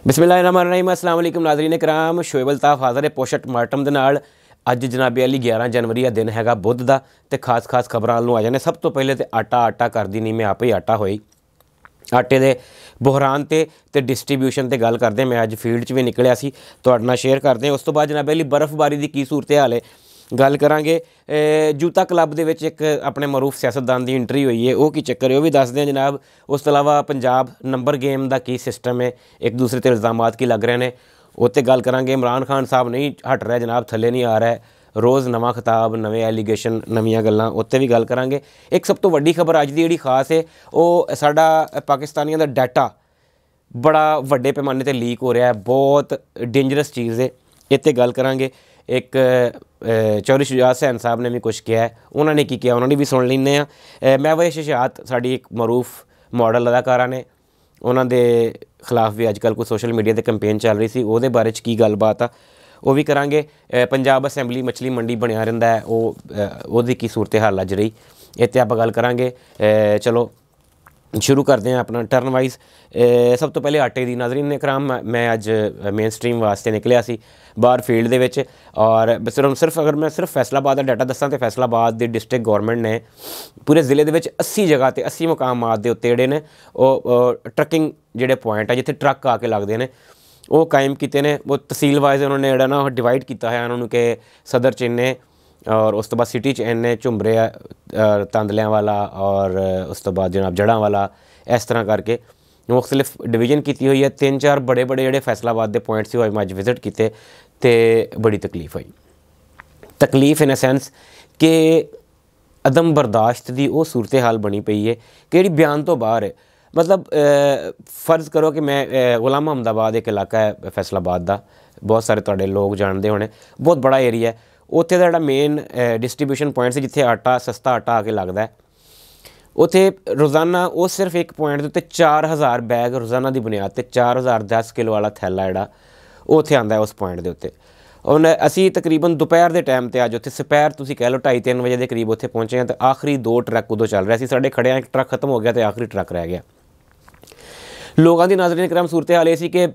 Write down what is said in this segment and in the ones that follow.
बिस्मिल्लाहिर्रहमानिर्रहीम अस्सलाम वालेकुम नाज़रीन कराम। शोएब अल्ताफ़ हाज़र है पोस्टमार्टम दे नाल। अज जनाबे अली 11 जनवरी का दिन हैगा बुध का। तो खास खबरां नूं आ जाने। सब तो पहले तो आटा करदी नहीं, मैं आप ही आटा होई आटे दे बुहरान ते डिस्ट्रीब्यूशन ते गल करदे। मैं अज फील्ड च भी निकलिया सी, तुहाडे नाल शेयर करदे। उस तो बाद जनाबे अली बर्फबारी की की सूरत हाल है गल करांगे। जूता क्लब दे विच एक अपने मरूफ सियासतदान की एंट्री हुई है, वो की चक्कर है वो भी दसदे हैं जनाब। उस तो इलावा पंजाब नंबर गेम का की सिस्टम है, एक दूसरे ते इल्ज़ामात की लग रहे हैं, उत्ते गल करांगे। इमरान खान साहब नहीं हट रहा जनाब, थले नहीं आ रहा है, रोज़ नवा खिताब, नवे एलीगेशन, नवीं गल्लां, उत्ते भी गल करांगे। एक सब तो वड्डी खबर अज दी जिहड़ी खास है, वो साडा पाकिस्तानियों का डाटा बड़ा वड्डे पैमाने ते लीक हो रहा है, बहुत डेंजरस चीज़ है, इत्ते गल करांगे। एक चौधरी शुजात हुसैन साहब ने भी कुछ किया है, उन्होंने की किया उन्होंने भी सुन लेंगे। महविश इशाअत साड़ी एक मरूफ मॉडल अदाकारा ने, उन्होंने खिलाफ भी अजकल कोई सोशल मीडिया ते कैंपेन चल रही सी, उहदे बारे च की गलबात आ वो भी करांगे। पंजाब असैंबली मछली मंडी बनया रहिंदा है, वो की सूरत हाल अज रही, इत्ते आपां गल करांगे। चलो शुरू करते हैं अपना टर्न वाइज। सब तो पहले आटे की नाज़रीन ने कराम, मैं अज मेन स्ट्रीम वास्ते निकलिया सी बाहर फील्ड दे विच। और सिर्फ अगर मैं सिर्फ फैसलाबाद का डाटा दसां तो फैसलाबाद की डिस्ट्रिक्ट गौरमेंट ने पूरे ज़िले के 80 जगह ते 80 मुकामात के उत्ते जिहड़े ने ट्रकिंग जिहड़े पॉइंट है जिथे ट्रक आके लगते हैं वो कायम किए ने। वो तहसील वाइज उन्होंने जिहड़ा ना डिवाइड किया है उन्होंने कि सदर च इन्ने, और उस तो बाद सिटी च इन्ने, झुंबरे तांदलियां वाला, और उस तो बाद जनाब जड़ा वाला, इस तरह करके मुख्तलिफ डिवीजन की हुई है। 3-4 बड़े जोड़े फैसलाबाद के पॉइंट से मैं अज विजिट किए तो बड़ी तकलीफ हुई। तकलीफ इन अ सेंस कि अदम बर्दाश्त की वो सूरत हाल बनी पई है कि बयान तो बाहर है। मतलब फ़र्ज़ करो कि मैं गुलाम अहमदाबाद एक इलाका है फैसलाबाद का, बहुत सारे तुहाडे लोग जानते होने, बहुत बड़ा एरिया है। उत्थे दा जिहड़ा मेन डिस्ट्रीब्यूशन पॉइंट से जिथे आटा सस्ता आटा आके लगता है, उत्थे रोज़ाना वो सिर्फ एक पॉइंट के उत्ते 4000 बैग रोज़ाना की बुनियाद पर 4000 10 किलो वाला थैला जिहड़ा वो उत्थे आंदा है उस पॉइंट के उत्ते। हुण असी तकरीबन दोपहर के टाइम पर अज उत्थे सपैर तुसीं कह लो 2:30-3 बजे के करीब उत्थे पहुँचे हैं, तो आखिरी 2 ट्रक उदों चल रहे सी। साडे खड़िया एक ट्रक खत्म हो गया तो आखिरी ट्रक रह गया। लोगों की नाज़रीन करम सूरत हाल ये सी कि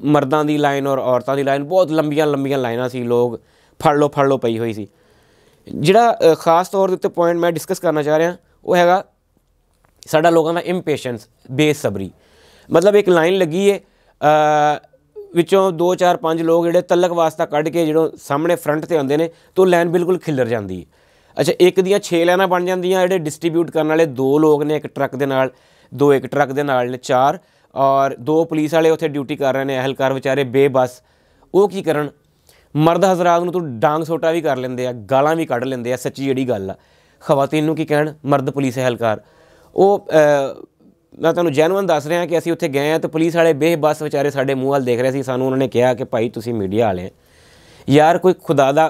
मर्दां की लाइन और औरतों की लाइन, बहुत लंबियां लाइनां सी, लोग फड़ लो पई हुई सी। जिहड़ा खास तौर उत्ते पॉइंट मैं डिस्कस करना चाह रहा वो हैगा साडा लोगों का इंपेशेंस, बेसबरी। मतलब एक लाइन लगी है, विचों 2-4-5 लोग जिहड़े तलक वास्ता कढ़ के जो सामने फ्रंट ते आंदे ने तो लाइन बिल्कुल खिलर जाती है। अच्छा, एक दियां 6 लाइनां बन जांदियां, जिहड़े डिस्ट्रीब्यूट करने वाले 2 लोग ने एक ट्रक दे नाल, 2 एक ट्रक दे नाल ने 4, और 2 पुलिस वाले उत्थे ड्यूटी कर रहे हैं, अहलकार बेचारे बेबस। वो की करन, मर्द हजरात नूं तो डांग सोटा भी कर लेंदे आ, गालां भी कढ़ लेंदे आ, सच्ची जिहड़ी गल आ। खवातीन नूं की कहण मर्द पुलिस अहलकार, वो मैं तुहानूं जैनुअन दस रहा कि असीं उत्थे गए हैं तो पुलिस वाले बेबस बेचारे साडे मूँह वाल देख रहे सी। सानूं उन्होंने कहा कि भाई तुसीं मीडिया वाले हैं, यार कोई खुदा दा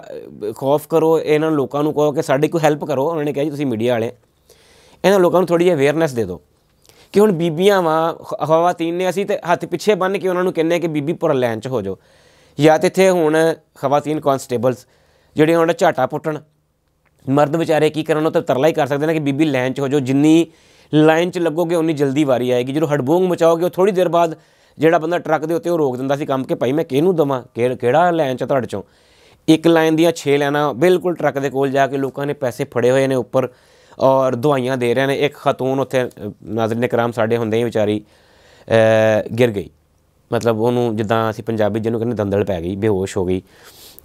खौफ करो, इन्हां लोकां नूं कहो कि साडी कोई हैल्प करो। उन्होंने कहा जी तुसीं मीडिया वाले, इन्हां लोकां नूं थोड़ी जी अवेयरनैस दे दो कि हुण बीबियां वा खवातीन ने, असीं ते हत्थ पिछे बन के उन्हां नूं कहने कि बीबी पुर लैन च हो जाओ, या तो इत्थे हुण खवातीन कॉन्स्टेबल्स जिहड़े उन्हां दा झाटा पुट्टण, मर्द बेचारे की करन, तो तरला ही कर सकते हैं कि बीबी लाइन च हो जाओ, जिन्नी लाइन च लगोगे उन्नी जल्दी वारी आएगी। जो हड़बूंग मचाओगे वो थोड़ी देर बाद जिहड़ा बंदा ट्रक के उत्ते रोक दिंदा सी काम कि भाई मैं किहनूं देवां, किहड़ा लाइन च तुहाडे चों। एक लाइन दियां 6 लाइनां बिल्कुल ट्रक के कोल जाके लोगों ने पैसे फड़े हुए हैं उपर और दवाइयां दे रहे हैं। एक खतून उत्थे नाज़रीन कराम साडे हुंदे ही बेचारी गिर गई, मतलब उन्होंने जिद्दां असीं पंजाबी जिन्होंने कहने दंदल पै गई, बेहोश हो गई।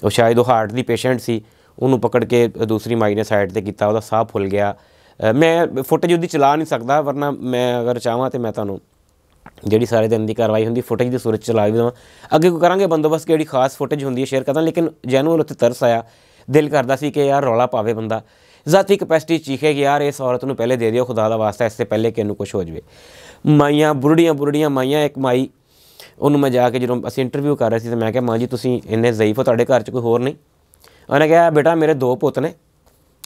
वो शायद वो हार्ट की पेशेंट सी, उन्होंने पकड़ के दूसरी माई ने साइड पर किया, वह साह फुल गया। मैं फुटेज उसकी चला नहीं सकता, वरना मैं अगर चाहवां तो मैं तुहानूं जिहड़ी सारे दिन की कार्रवाई होंदी फुटेज की सूरत चला भी देवां। अगे कोई करांगे बंदोबस्त कि खास फुटेज होंदी है शेयर करदा, लेकिन जैनुअन उत्ते तरस आया, दिल करदा सी कि यार रौला पावे बंदा, ज़ाती कैपेसिटी चीखे कि यार इस औरत नूं पहले दे दिओ खुदा दा वास्ता, इससे पहले कि इनूं कुछ हो जाए। माइयां बुढ़ड़ियां माइयां, एक माई उन्होंने मैं जाके जो असीं इंटरव्यू कर रहे थे तो मैं कहा माँ जी तुसीं इन्ने ज़ईफ हो, तुहाडे घर च कोई होर नहीं? उन्हें कहा बेटा मेरे 2 पुत्त ने,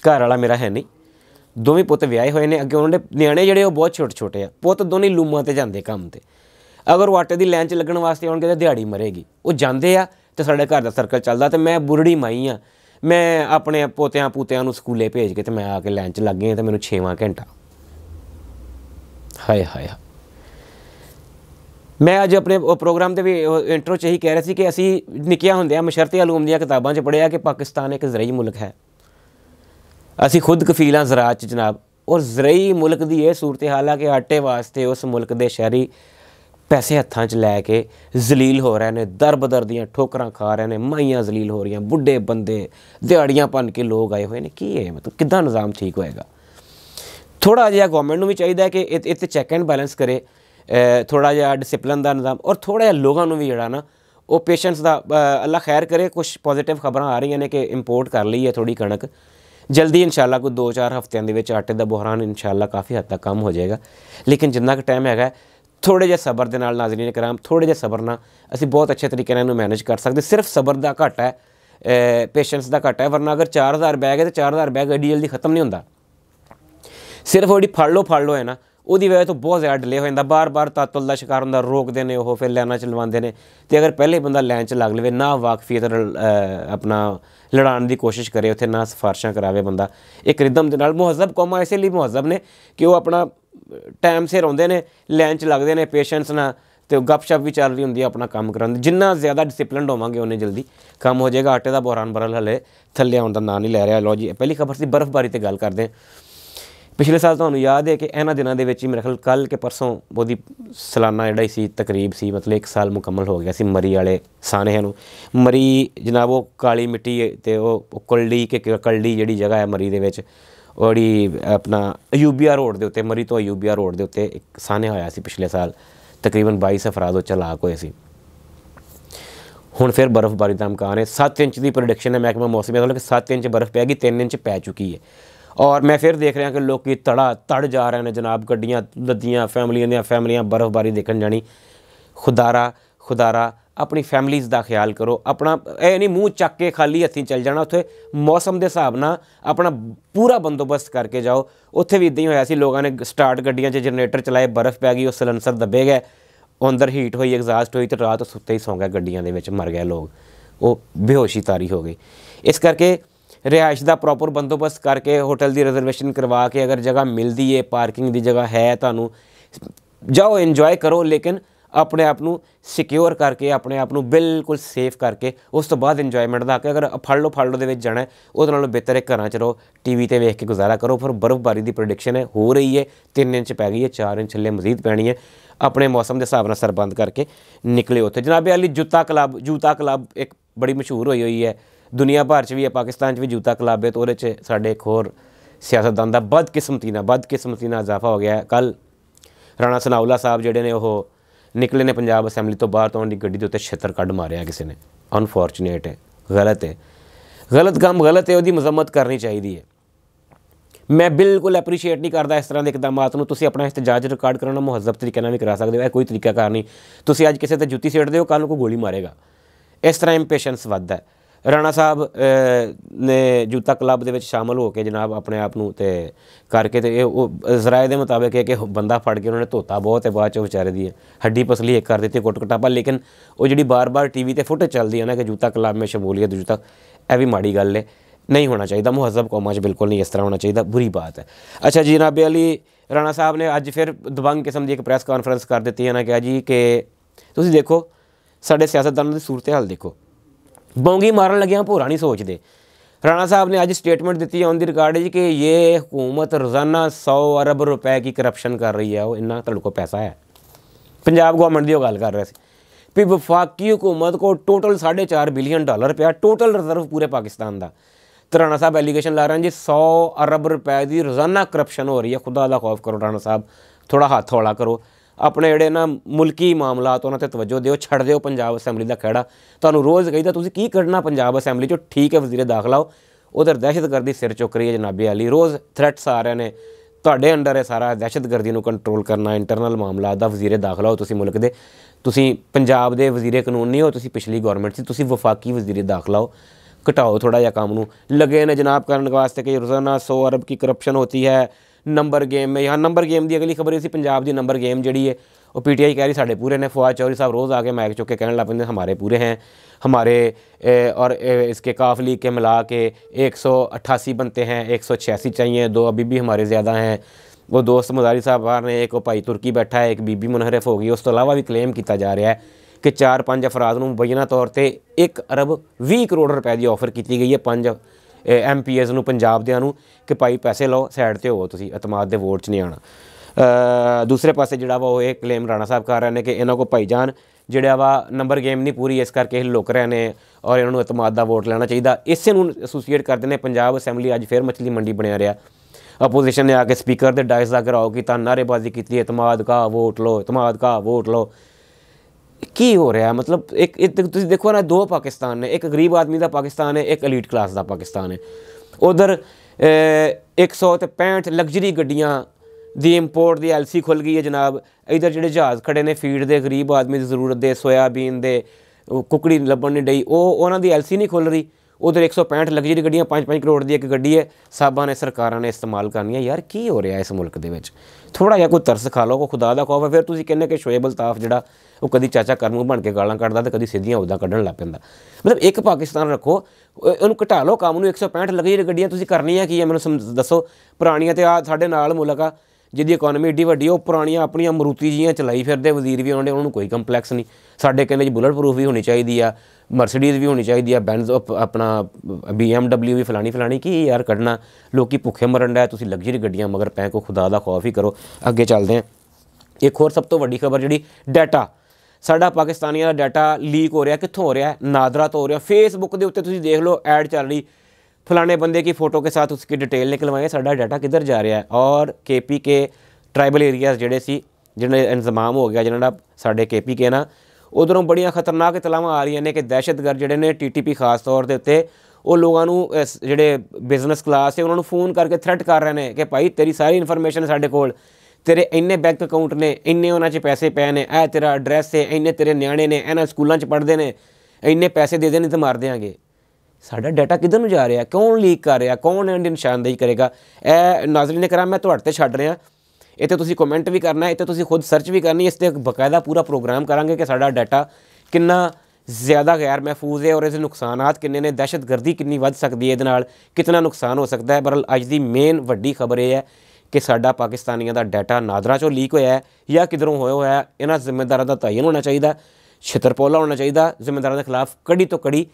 घर वाला मेरा है नहीं, दोवें पुत्त विआहे हुए हैं। अगे उन्होंने न्याणे जिहड़े वो बहुत छोटे छोटे आ, पुत्त दोनों लूमां ते जांदे काम ते, अगर वो आटे की लैन च लगन वास्ते आउणगे तो दिहाड़ी मरेगी, वो जाते आ तो साडे घर का सर्कल चलदा। तो मैं बुढ़ड़ी माई हाँ, मैं अपने पोत्यां पूत्यां नूं स्कूले भेज के तो मैं आके लैन च लग गई तो मैनूं 6वां घंटा। हाय हाय मैं अज अपने प्रोग्राम के भी इंट्रो च ही कह रहा कि असी निक्किया होंदियां मशरती आलूम दी किताबां च पढ़िया कि पाकिस्तान एक ज़रई मुल्क है, असी खुद कफील हाँ ज़राअत जनाब। और ज़रई मुल्क की यह सूरत हाल है कि आटे वास्ते उस मुल्क के शहरी पैसे हत्थां च लैके जलील हो रहे हैं, दर बदर दियां ठोकरां खा रहे हैं, माइयां जलील हो रही, बुढ़े बंदे दिहाड़ियां भन के लोग आए हुए हैं। की है मतलब किद्दां निज़ाम ठीक होएगा? थोड़ा जिहा गौरमेंट नूं भी चाहिए कि इत्ते चैक एंड बैलेंस करे, थोड़ा जिहा डिसिपलिन का निज़ाम, और थोड़ा जिहा लोगों भी जिहड़ा ना वो पेशेंस का अल्लाह खैर करे। कुछ पॉजिटिव खबर आ रही ने कि इंपोर्ट कर ली है थोड़ी कणक, जल्दी इंशाल्लाह कोई 2-4 हफ्तों के आटे का बुहरान इंशाल्लाह काफ़ी हद तक कम हो जाएगा। लेकिन जिन्ना क टाइम है थोड़े जे सबर के नाल नाज़रीन कराम, थोड़े जे सबर ना असी बहुत अच्छे तरीके नाल मैनेज कर सकते। सिर्फ सबर का घट है, पेशेंस का घट है, वरना अगर 4000 बैग है तो 4000 बैग एडी जल्दी खत्म नहीं होंदा। सिर्फ वो फड़ लो है ना, उसकी वजह तो बहुत ज़्यादा डिले हो जाता, बार बार तातुल का शिकार होंदा, रोकते हैं वो, फिर लाइना च लवाते हैं। तो अगर पहले बंदा लाइन च लग लवे, ना वाकफियत अपना लड़ाने की कोशिश करे उत्थे, ना सिफारिशां करावे बंदा एक रिदम के नाल। मुहज़्ज़ब कौमां इस लिए मुहज़्ज़ब ने कि वो अपना टाइम सिर आउंदे ने, लाइन च लगते हैं, पेशेंस ना तो गपशप भी चल रही होंगी, अपना काम करांदे। जिन्ना ज़्यादा डिसिपलिन होवांगे उन्नी जल्दी काम हो जाएगा। आटे का बुहरान बरल हले थल्ले आउण दा नाम नहीं लै रहा। लो जी पहली खबर से बर्फबारी ते गल करते हैं। पिछले साल तुहानूं याद है कि इन्हां दिनां दे विच मेरे ख्याल कल के परसों वो सालाना जिहड़ा सी तकरीब सी, मतलब 1 साल मुकम्मल हो गया सी मरी वाले सानहे नूं। मरी जनाब वो काली मिट्टी ते वो कलडी के कलडी जिहड़ी जगह है मरी दे विच, ओड़ी अपना अयूबिया रोड के उत्ते, मरी तो अयूबिया रोड के उत्ते एक सान्हा होया सी पिछले साल, तकरीबन 22 अफराद वो चलाक होए सी। हुण फिर बर्फबारी का इम्कान है। 7 इंच की प्रोडिक्शन है महकमा मौसम वालों कि 7 इंच बर्फ़ पैगी, 3 इंच पै चुकी है। और मैं फिर देख रहा कि लोग तड़ जा रहे हैं जनाब, गड्डियां लद्दियां, फैमिलियां बर्फबारी देखने जानी। खुदारा अपनी फैमिलीज़ का ख्याल करो, अपना यह नहीं मूँह चक के खाली हथी चल जाना, उत्थे मौसम के हिसाब नाल अपना पूरा बंदोबस्त करके जाओ। उत्थे भी इदां ही होया सी, लोगों ने स्टार्ट गड्डियां च जनरेटर चलाए, बर्फ़ पै गई, वो सलेंसर दबे गए, अंदर हीट हुई, एग्जास्ट हुई, तो रात सुत्ते ही सौ गए गड्डियां दे विच, मर गए लोग, वो बेहोशी तारी हो गई। इस करके रिहाइश का प्रॉपर बंदोबस्त करके, होटल की रिजर्वेशन करवा के, अगर जगह मिलती है, पार्किंग की जगह है, तुहानूं जाओ इंजॉय करो, लेकिन अपने आप को सिक्योर करके, अपने आप को बिल्कुल सेफ करके उस तो बाद इंजॉयमेंट का कि अगर फड़ लो दे जाना है, वो नालों बेहतर है घर च रहो, टीवी ते वेख के गुजारा करो। फिर बर्फबारी की प्रोडिक्शन है, हो रही है, 3 इंच पै गई है, 4 इंच हले मजीद पैनी है। अपने मौसम के हिसाब नाल सरबंद करके निकले। उत्थे जनाबे अली जूता क्लब एक बड़ी मशहूर हुई है, दुनिया भर च भी है, पाकिस्तान च भी जूता क्लब है। तो वो साडे एक होर सियासतदान का बदकिस्मती नाल इजाफा हो गया है। कल राणा सनाउल्ला साहब जिहड़े ने वो निकले ने पंजाब असैंबली तो बाहर, तो उन्होंने गड्डी के उत्ते छत्तर कढ़ मारिया किसी ने। अनफॉर्चुनेट है, गलत है, गलत काम गलत है, उसकी मजम्मत करनी चाहिए है। मैं बिल्कुल एप्रीशिएट नहीं करता इस तरह के इकदामात नूं। तुसीं अपना एहतजाज रिकॉर्ड करना मुहज़्ज़ब तरीके नाल भी करा सकते हो, कोई तरीकाकार नहीं। तुसीं अज किसी ते जुत्ती सेड़दे हो, कल को गोली मारेगा, इस तरह इंपेशेंस वधदा है। राणा साहब ने जूता क्लब के शामिल होकर जनाब अपने आप को करके जराए के मुताबिक है कि बंदा फड़ के उन्होंने धोता बहुत है, बाद बेचारे की हड्डी पसली एक कर दी कुट कटापा। लेकिन वो जी बार बार टीवी पर फुटेज चलती है ना कि जूता क्लब में शमूलियत, जूता, यह भी माड़ी गल है, नहीं होना चाहिए। मुहज़्ज़ब कौमां च बिल्कुल नहीं इस तरह होना चाहिए, बुरी बात है। अच्छा जी, जनाबे अली राणा साहब ने अज फिर दबंग किस्म की एक प्रैस कॉन्फ्रेंस कर दी है ना, कहा जी कि तुसीं देखो साडे सियासतदानों की सूरत हाल देखो, बौंगी मारन लगिया भोरा नहीं सोचते। राणा साहब ने आज स्टेटमेंट दी है ऑन दी रिकॉर्ड जी कि ये हुकूमत रोज़ाना 100 अरब रुपए की करप्शन कर रही है। वो इन्ना तुहाडे कोल पैसा है? पंजाब गवर्नमेंट की गल कर रहे थे भी वफाकी हुकूमत को टोटल $4.5 बिलियन पिया, टोटल रिजर्व पूरे पाकिस्तान का। तो राणा साहब एलीगेशन ला रहे हैं जी 100 अरब रुपए की रोज़ाना करप्शन हो रही है। खुदा दा खौफ करो राणा साहब, थोड़ा हाथ हौला करो, अपने जिहड़े ना मुल्की मामलात उन्हां ते तवज्जो दिओ, छड्ड दिओ पंजाब असैंबली का खैड़ा। तुहानूं रोज़ कहीदा तुसीं की करना पंजाब असैंबली चो, ठीक है वज़ीरे दाखला हो, उधर दहशतगर्दी सिर चुक रही है जनाबे अली, रोज़ थ्रैट्स आ रहे हैं, तुहाडे अंडर है सारा दहशतगर्दी नूं कंट्रोल करना, इंटरनल मामलात दा वज़ीरे दाखला हो तुसीं मुल्क दे, तुसीं पंजाब दे वज़ीरे कानून नहीं हो, तुसीं पिछली गौरमेंट सी, तुसीं वफाकी वज़ीरे दाखला हो। घटाओ थोड़ा जहा काम नूं, लगे ने जनाब करने वास्ते कि रोज़ाना 100 अरब की करप्शन होती है नंबर गेम में। यहाँ नंबर गेम की अगली खबर इसी पंजाब की नंबर गेम जी है वो PTI कह रही साढ़े पूरे ने। फवाद चौधरी साहब रोज़ आके माइक चुक के कहने लग पेंदे हमारे पूरे हैं, हमारे और इसके काफ लीग के मिला के 188 बनते हैं, 186 चाहिए, 2 अभी भी हमारे ज़्यादा हैं। वो दोस्त मजारी साहब बाहर ने, एक भाई तुर्की बैठा है, एक बीबी मुनहरफ हो गई। उस तो इलावा भी क्लेम किया जा रहा है कि 4-5 अफराद ਨੂੰ ਮੁਬੈਨਾ ਤੌਰ ਤੇ 1 ਅਰਬ 20 ਕਰੋੜ ਰੁਪਏ ਦੀ ਆਫਰ ਕੀਤੀ ਗਈ ਹੈ 5 MPs ਨੂੰ, ਪੰਜਾਬ ਦਿਆਂ ਨੂੰ, ਕਿ ਭਾਈ ਪੈਸੇ ਲਓ, ਸਾਈਡ ਤੇ ਹੋਵੋ, ਤੁਸੀਂ ਅਤਮਾਦ ਦੇ ਵੋਟ 'ਚ ਨਹੀਂ ਆਉਣਾ। ਦੂਸਰੇ ਪਾਸੇ ਜਿਹੜਾ ਵਾ ਉਹ ਇਹ ਕਲੇਮ ਰਾਣਾ ਸਾਹਿਬ ਕਰ ਰਹੇ ਨੇ ਕਿ ਇਹਨਾਂ ਕੋਲ ਭਾਈਜਾਨ ਜਿਹੜਾ ਵਾ ਨੰਬਰ ਗੇਮ ਨਹੀਂ ਪੂਰੀ, ਇਸ ਕਰਕੇ ਇਹ ਲੁਕ ਰਹੇ ਨੇ ਔਰ ਇਹਨਾਂ ਨੂੰ ਅਤਮਾਦ ਦਾ ਵੋਟ ਲੈਣਾ ਚਾਹੀਦਾ। ਇਸੇ ਨੂੰ ਐਸੋਸੀਏਟ ਕਰਦੇ ਨੇ। ਪੰਜਾਬ ਅਸੈਂਬਲੀ ਅੱਜ ਫਿਰ ਮਛਲੀ ਮੰਡੀ ਬਣਿਆ ਰਿਹਾ। अपोजिशन ने आके स्पीकर के डायस का घिराव किया, नारेबाजी की, एतमाद का वोट लो, एतमाद का वोट लो। की हो रहा है? मतलब एक तुम देखो ना, 2 पाकिस्तान ने, एक गरीब आदमी का पाकिस्तान है, एक एलीट क्लास का पाकिस्तान है। उधर 165 लग्जरी गड्डियाँ दी इंपोर्ट की LC खुल गई है जनाब। इधर जो जहाज़ खड़े ने फीड के गरीब आदमी की जरूरत दे, सोयाबीन दे, कुकड़ी लभन नहीं डई, उन्होंने LC नहीं खुल रही। उधर 165 लग्जरी गड्डियाँ 5-5 करोड़ की एक गड्डी है, साबा ने सरकारों ने इस्तेमाल करनी है। यार की हो रहा है इस मुल्क के विच? थोड़ा जिहा कोई तरस खा लो, कोई खुदा दा खौफ है। फिर तुसीं कहने कि शोएब अल्ताफ जिहड़ा वो कदी चाचा करमू बन के गालां कढदा ते कदी सीधियां उदां कढण लग पैंदा। मतलब एक पाकिस्तान रखो, उहनूं घटा लो काम नूं। 165 लग्जरी गड्डियां तुसीं करनियां की है? मैनूं दसो। पुराणियां ते आ साडे नाल मुल्क आ जिहदी इकोनॉमी एड्डी वड्डी, वो पुराणियां अपनियां मरूती जिहियां चलाई फिरदे, वजीर भी आउंदे, उन्होंने कोई कंपलैक्स नहीं। साडे कहंदे जी बुलेट प्रूफ भी होनी चाहिए आ, मर्सिडीज़ भी होनी चाहिए, बैंज अपना BMW भी फलानी की यार कढ़ना। लोग भुखे मरन डे, तुसीं लग्जरी गड्डियां मगर पै को खुदा दा खौफ ही करो। अगे चलते हैं। एक होर सब तो वड्डी खबर जी डाटा, साडा पाकिस्तानियों का डाटा लीक हो रहा। कित्थों हो रहा है? नादरा तो हो रहा। फेसबुक के उत्ते तुसीं देख लो, ऐड चल रही, फलाने बंदे की फ़ोटो के साथ उसकी डिटेल निकलवाएं। साडा डाटा किधर जा रहा है? और KP के ट्राइबल एरियाज़ जिहड़े सी, जिन्हें इंतजाम हो गया जिन्होंने साडे KP के ना, उधरों बड़ियां खतरनाक इतलावां आ रही ने कि दहशतगर्द जिहड़े ने TTP खास तौर के उत्ते वो लोगों नूं जिहड़े बिजनस क्लास है उन्होंने फ़ोन करके थ्रेट कर रहे हैं कि भाई तेरी सारी इन्फॉर्मेशन साडे कोल, तेरे इन्ने बैंक अकाउंट ने, इन्ने उन्हां च पैसे पे ने, ए तेरा एड्रैस है, इन्ने तेरे न्याणे ने, इन्हां स्कूलों च पढ़ते हैं, इन्ने पैसे दे दे नहीं तो मार देंगे। साडा डाटा किधर नूं जा रहा? कौन लीक कर रहा? कौन इहदी निशानदेही करेगा? ए नाज़रीन कराम, मैं तुहाडे ते छड्ड रहा। इत्थे तुसीं कमेंट भी करना है, इत्थे तुसीं खुद सर्च भी करनी है। इस ते बकायदा पूरा प्रोग्राम करांगे कि साडा डाटा कितना ज़्यादा गैर महफूज है और इसके नुकसानात किन्ने ने, दहशतगर्दी कितनी वध सकती है, इहदे नाल कितना नुकसान हो सकता है। बहरहाल अज दी मेन वड्डी खबर यह है कि साडा पाकिस्तानियों का डाटा नादरा चों लीक होया है या किधरों होया है। इन्हां जिम्मेदारां दा तयन होना चाहिए, छितरपोला होना चाहिए, जिम्मेदारां के खिलाफ कड़ी तो कड़ी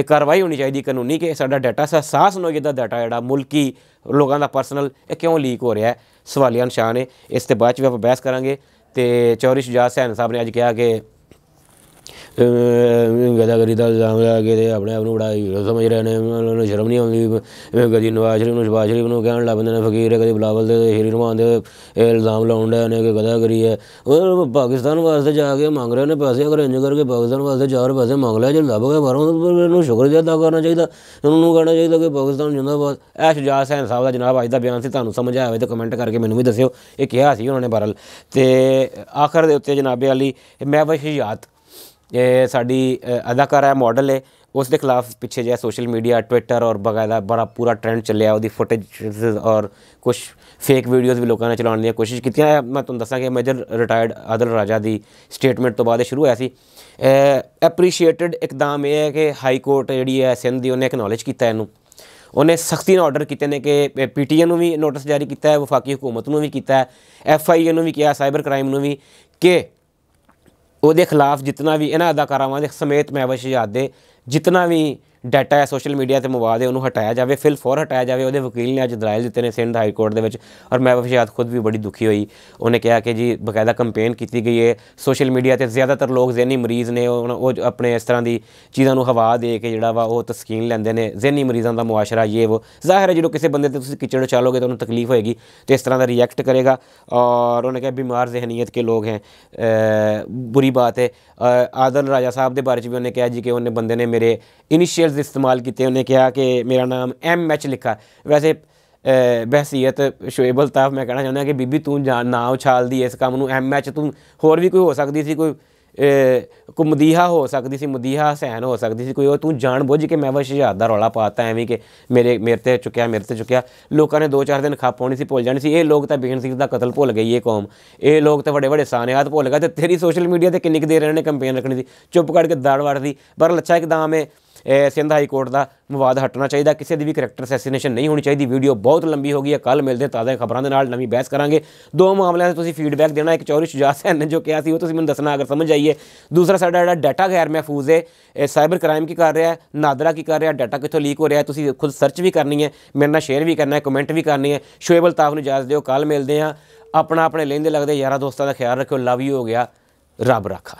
कार्रवाई होनी चाहिए कानूनी कि साडा डाटा एहसास न हो जिहदा डाटा जिहड़ा मुल्की लोगों का पर्सनल क्यों लीक हो रहा है, सवालिया निशान है। इस ते बाद च भी आप बहस करांगे। तो चौधरी शुजात हुसैन साहब ने अज कहा कि गदागरी का इल्जाम ला के अपने आप बड़ा हीरो समझ रहे हैं, उन्होंने शर्म नहीं आती। कभी नवाज शरीफ को कहन लग पैंदे ने फकीर है, कभी बिलावल से हीरी रहमान के इल्जाम लाउन डे ने कि गदागरी है। वो पाकिस्तान वास्ते जाके मंग रहे हैं पैसे, अगर इंज करके पाकिस्तान वास्ते 4 पैसे मंग लिया, जो लभ गए बाहरों तो शुक्रिया अदा करना चाहिए। उन्होंने कहना चाहिए कि पाकिस्तान जिंदाबाद। ए शुजात हुसैन साहब का जनाब अज का बयान से तुहानूं समझ आया तो कमेंट करके मैनूं भी दस्सिओ ये कहा सी उन्होंने। बहरहाल तो आखिर के उत्ते जनाबे वाली महविश हयात साड़ी अदाकारा है, मॉडल है, उसके खिलाफ पिछे जो सोशल मीडिया ट्विटर और बकायदा बड़ा पूरा ट्रेंड चलिया, वो फुटेज और कुछ फेक वीडियोज़ भी लोगों ने चलाने की कोशिश की। मैं तुहानूं दसां कि मेजर रिटायर्ड आदिल राजा की स्टेटमेंट तो बाद शुरू होया सी। एप्रीशिएटेड इकदाम यह है कि हाई कोर्ट जी है सिंध की उन्हें एक्नॉलेज किया, इनू उन्हें सख्ती नाल ऑर्डर किए हैं कि PTI नूं भी नोटिस जारी किया है, वफाकी हुकूमत नूं भी किया है, FIA नूं भी किया, साइबर क्राइम नूं भी, कि ਉਹਦੇ खिलाफ जितना भी इन्हां अदाकारावां दे समेत महविश हयात दे जितना भी डाटा है सोशल मीडिया ते मवाद है उन्होंने हटाया जाए, फिल फौर हटाया जाए। वो वकील ने अज दलाइल दिते ने सिंध हाई कोर्ट के। और महविश हयात खुद भी बड़ी दुखी हुई। उन्हें कहा कि जी बकायदा कंपेन की गई है सोशल मीडिया पर, ज़्यादातर लोग जहनी मरीज़ ने, वो अपने इस तरह की चीज़ों को हवा दे के जोड़ा वा वो तस्कीन लेंदे ने। जहनी मरीज़ों का मुआशरा ये वो जाहिर है जो किसी बंदे ते तुसीं कीचड़ उछालोगे तो उन्हें तकलीफ होएगी, तो इस तरह का रिएक्ट करेगा। और उन्हें कहा बीमार जहनीत के लोग हैं, बुरी बात है। आदिल राजा साहब के बारे में भी उन्हें कहा जी कि उन्हें बंदे ने मेरे इनिशियल्स इस्तेमाल किए, उन्हें कहा कि मेरा नाम MH लिखा। वैसे बहसीयत शोएब अल्ताफ मैं कहना चाहता कि बीबी तू ना उछाल दी इस काम नूं, MH तू होर भी कोई हो सकती सी, कोई मदीहा हो सकती सी, मदीहा हुसैन हो सकती सी, कोई तू जान बुझ के महविश हयात दा रौला पाता एवं कि मेरे ते चुक्या। लोगों ने 2-4 दिन खप होनी सी, भुल जानी सी। ये लोग तो बेनज़ीर दा कतल भुल गई, ये कौम, ये लोग तो बड़े सानियात भुल गए। तो तेरी सोशल मीडिया पर किन्नी देर इन्होंने कंपेन रखनी थी, चुप करके दाड़ वड़ दी। बहरहाल अच्छा इकदाम है ਸਿੰਧ ਹਾਈ ਕੋਰਟ ਦਾ ਵਿਵਾਦ ਹਟਣਾ ਚਾਹੀਦਾ, ਕਿਸੇ ਦੀ ਵੀ ਕਰੈਕਟਰ ਅਸੈਸੀਨੇਸ਼ਨ ਨਹੀਂ ਹੋਣੀ ਚਾਹੀਦੀ। ਵੀਡੀਓ ਬਹੁਤ ਲੰਬੀ ਹੋ ਗਈ ਹੈ, ਕੱਲ੍ਹ ਮਿਲਦੇ ਤਾਜ਼ਾ ਖਬਰਾਂ ਦੇ ਨਾਲ, ਨਵੀਂ ਬਹਿਸ ਕਰਾਂਗੇ। 2 ਮਾਮਲਿਆਂ 'ਤੇ ਤੁਸੀਂ ਫੀਡਬੈਕ ਦੇਣਾ। ਇੱਕ ਚੌਧਰੀ ਸ਼ੁਜਾਤ ਸੈਨ ਨੇ ਜੋ ਕਿਹਾ ਸੀ ਉਹ ਤੁਸੀਂ ਮੈਨੂੰ ਦੱਸਣਾ ਅਗਰ ਸਮਝ ਆਈਏ। ਦੂਸਰਾ ਸਾਡਾ ਜਿਹੜਾ ਡਾਟਾ ਗੈਰ ਮਹਿਫੂਜ਼ ਹੈ, ਇਹ ਸਾਈਬਰ ਕ੍ਰਾਈਮ ਕੀ ਕਰ ਰਿਹਾ ਹੈ, ਨਾਦਰਾ ਕੀ ਕਰ ਰਿਹਾ, ਡਾਟਾ ਕਿੱਥੋਂ ਲੀਕ ਹੋ ਰਿਹਾ, ਤੁਸੀਂ ਖੁਦ ਸਰਚ ਵੀ ਕਰਨੀ ਹੈ, ਮੇਰੇ ਨਾਲ ਸ਼ੇਅਰ ਵੀ ਕਰਨਾ ਹੈ, ਕਮੈਂਟ ਵੀ ਕਰਨੀ ਹੈ। ਸ਼ੋਏਬ ਅਲਤਾਫ ਨੂੰ ਇਜਾਜ਼ਤ ਦਿਓ, ਕੱਲ੍ਹ ਮਿਲਦੇ ਹਾਂ। ਆਪਣੇ ਲਹਿੰਦੇ ਲੱਗਦੇ ਯਾਰਾਂ ਦੋਸਤਾਂ ਦਾ ਖਿਆਲ ਰੱਖਿਓ। ਲਵ ਯੂ ਹੋ ਗਿਆ, ਰੱਬ ਰਾਖਾ।